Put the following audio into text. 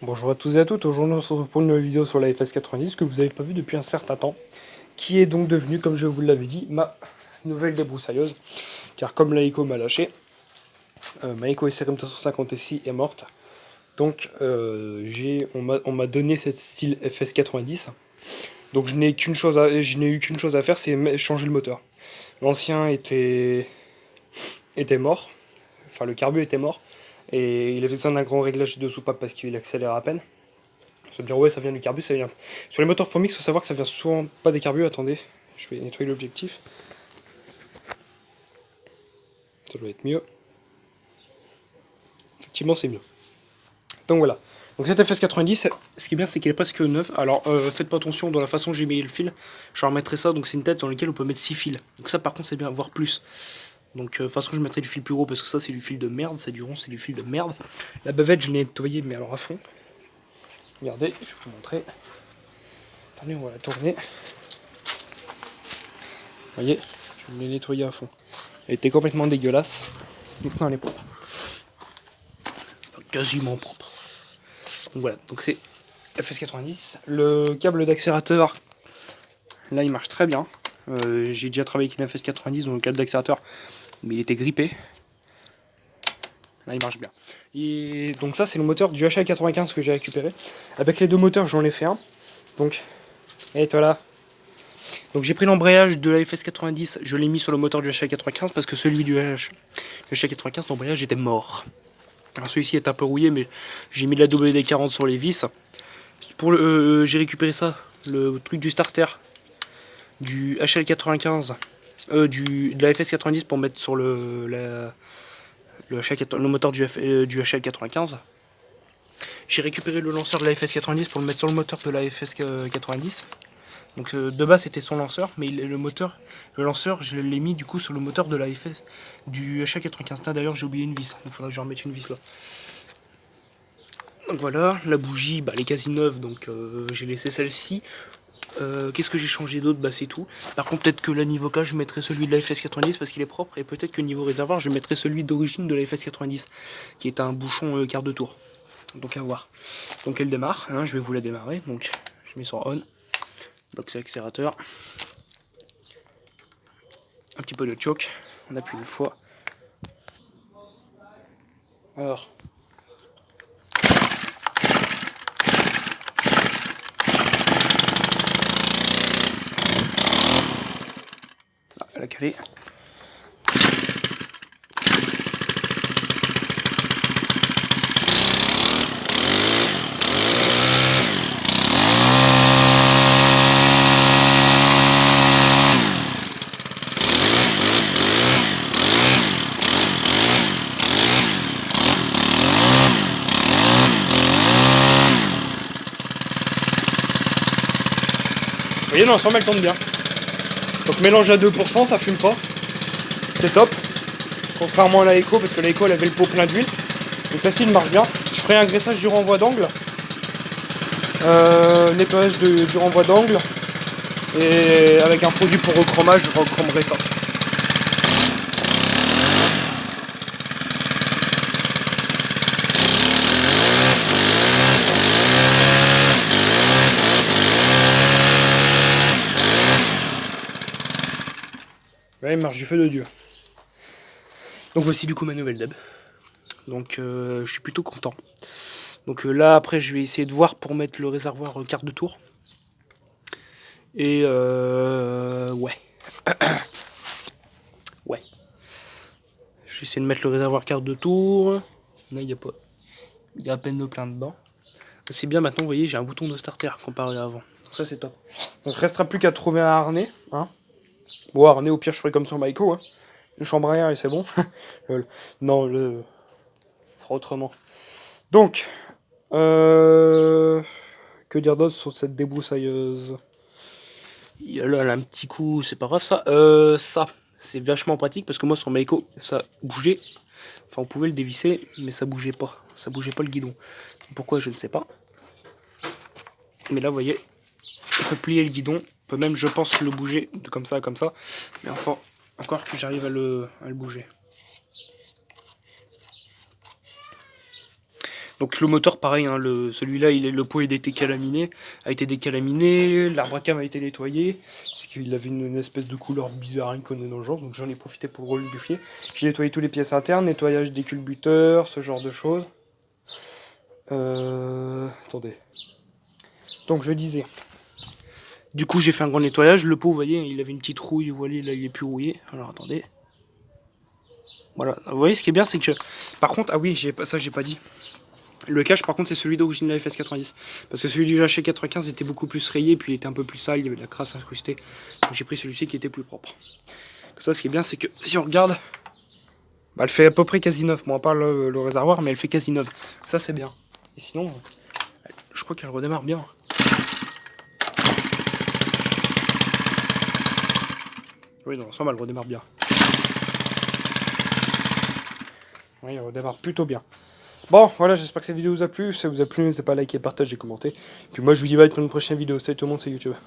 Bonjour à tous et à toutes, aujourd'hui on se retrouve pour une nouvelle vidéo sur la FS90 que vous n'avez pas vu depuis un certain temps, qui est donc devenue, comme je vous l'avais dit, ma nouvelle débroussailleuse, car comme la Eco m'a lâché, ma Eco SRM 350 SI est morte, donc on m'a donné cette style FS90, donc je n'ai eu qu'une chose à faire, c'est changer le moteur. L'ancien était mort, enfin le carbu était mort, et il avait besoin d'un grand réglage de soupape parce qu'il accélère à peine. Se dire ouais ça vient du carbu, ça vient. Sur les moteurs Formix, il faut savoir que ça vient souvent pas des carbus, attendez, je vais nettoyer l'objectif. Ça doit être mieux. Effectivement c'est mieux. Donc voilà. Donc cette FS90, ce qui est bien c'est qu'elle est presque neuve. Alors faites pas attention dans la façon dont j'ai mis le fil. Je remettrai ça, donc c'est une tête dans laquelle on peut mettre 6 fils. Donc ça par contre c'est bien, voire plus. Donc de toute façon je mettrai du fil plus gros parce que ça c'est du fil de merde, c'est du rond, c'est du fil de merde. La bavette je l'ai nettoyée mais alors à fond. Regardez, je vais vous montrer. Attendez, on va la tourner. Vous voyez, je l'ai nettoyée à fond. Elle était complètement dégueulasse. Maintenant elle est propre. Enfin, quasiment propre. Donc voilà, donc c'est FS90. Le câble d'accélérateur, là il marche très bien. J'ai déjà travaillé avec une FS90 donc le câble d'accélérateur, mais il était grippé. Là il marche bien. Et donc ça c'est le moteur du HL95 que j'ai récupéré. Avec les deux moteurs j'en ai fait un. Donc, et voilà. Donc j'ai pris l'embrayage de la FS90, je l'ai mis sur le moteur du HL95 parce que celui du HL95, l'embrayage était mort. Alors celui-ci est un peu rouillé, mais j'ai mis de la WD-40 sur les vis. J'ai récupéré ça, le truc du starter du HL95, de la FS90 pour mettre sur le moteur du HL95. J'ai récupéré le lanceur de la FS90 pour le mettre sur le moteur de la FS90. Donc de base c'était son lanceur, mais le lanceur je l'ai mis du coup sur le moteur de la FS du HA95. D'ailleurs j'ai oublié une vis, il faudrait que je remette une vis là. Donc voilà, la bougie bah, elle est quasi neuve, donc j'ai laissé celle-ci. Qu'est-ce que j'ai changé d'autre? Bah c'est tout. Par contre peut-être que là niveau cas je mettrai celui de la FS90 parce qu'il est propre, et peut-être que niveau réservoir je mettrai celui d'origine de la FS90 qui est un bouchon quart de tour. Donc à voir. Donc elle démarre, hein, je vais vous la démarrer, donc je mets sur on. Donc c'est accélérateur. Un petit peu de choc, on appuie une fois. Alors. Ah, elle a calé. Vous voyez, l'ensemble elle tourne bien. Donc mélange à 2%, ça fume pas. C'est top. Contrairement à la Eco, parce que la Eco elle avait le pot plein d'huile. Donc ça ci il marche bien. Je ferai un graissage du renvoi d'angle. Nettoyage du renvoi d'angle. Et avec un produit pour recromage, je recromerai ça. Là il marche du feu de Dieu. Donc voici du coup ma nouvelle deb. Donc je suis plutôt content. Donc là après je vais essayer de voir pour mettre le réservoir quart de tour. Et ouais. Ouais. Je vais essayer de mettre le réservoir quart de tour. Là il n'y a pas. Il y a à peine de plein dedans. C'est bien maintenant, vous voyez, j'ai un bouton de starter comparé à avant. Donc ça c'est top. Donc il restera plus qu'à trouver un harnais. Hein. Bon harnais au pire je ferai comme sur Maiko. Hein. Une chambre à air et c'est bon. Non, le fera autrement. Donc, que dire d'autre sur cette débroussailleuse? Là, elle a un petit coup, c'est pas grave ça. Ça, c'est vachement pratique parce que moi sur Maiko, ça bougeait. Enfin, on pouvait le dévisser, mais ça bougeait pas. Ça bougeait pas le guidon. Pourquoi, je ne sais pas. Mais là, vous voyez, on peut plier le guidon. On peut même, je pense, le bouger de comme ça, comme ça. Mais enfin, encore que j'arrive à le bouger. Donc le moteur pareil, hein, celui-là le pot a été décalaminé, l'arbre à cam a été nettoyé, parce qu'il avait une espèce de couleur bizarre inconnue dans le genre, donc j'en ai profité pour le lubrifier. J'ai nettoyé toutes les pièces internes, nettoyage des culbuteurs, ce genre de choses. Attendez. Donc je disais. Du coup j'ai fait un grand nettoyage, le pot vous voyez il avait une petite rouille, vous voyez là il est plus rouillé. Alors attendez. Voilà, vous voyez ce qui est bien c'est que... Par contre, ah oui, j'ai pas dit. Le cache par contre c'est celui d'origine de la FS90. Parce que celui du GH95 était beaucoup plus rayé, puis il était un peu plus sale, il y avait de la crasse incrustée. Donc j'ai pris celui-ci qui était plus propre. Donc ça ce qui est bien c'est que si on regarde, bah, elle fait à peu près quasi neuf. Bon à part le réservoir mais elle fait quasi neuf. Ça c'est bien. Et sinon, je crois qu'elle redémarre bien. Oui, dans l'ensemble, elle redémarre bien. Oui, elle redémarre plutôt bien. Bon, voilà, j'espère que cette vidéo vous a plu. Si ça vous a plu, n'hésitez pas à liker, partager, commenter. Puis moi, je vous dis bye pour une prochaine vidéo. Salut tout le monde, c'est YouTube.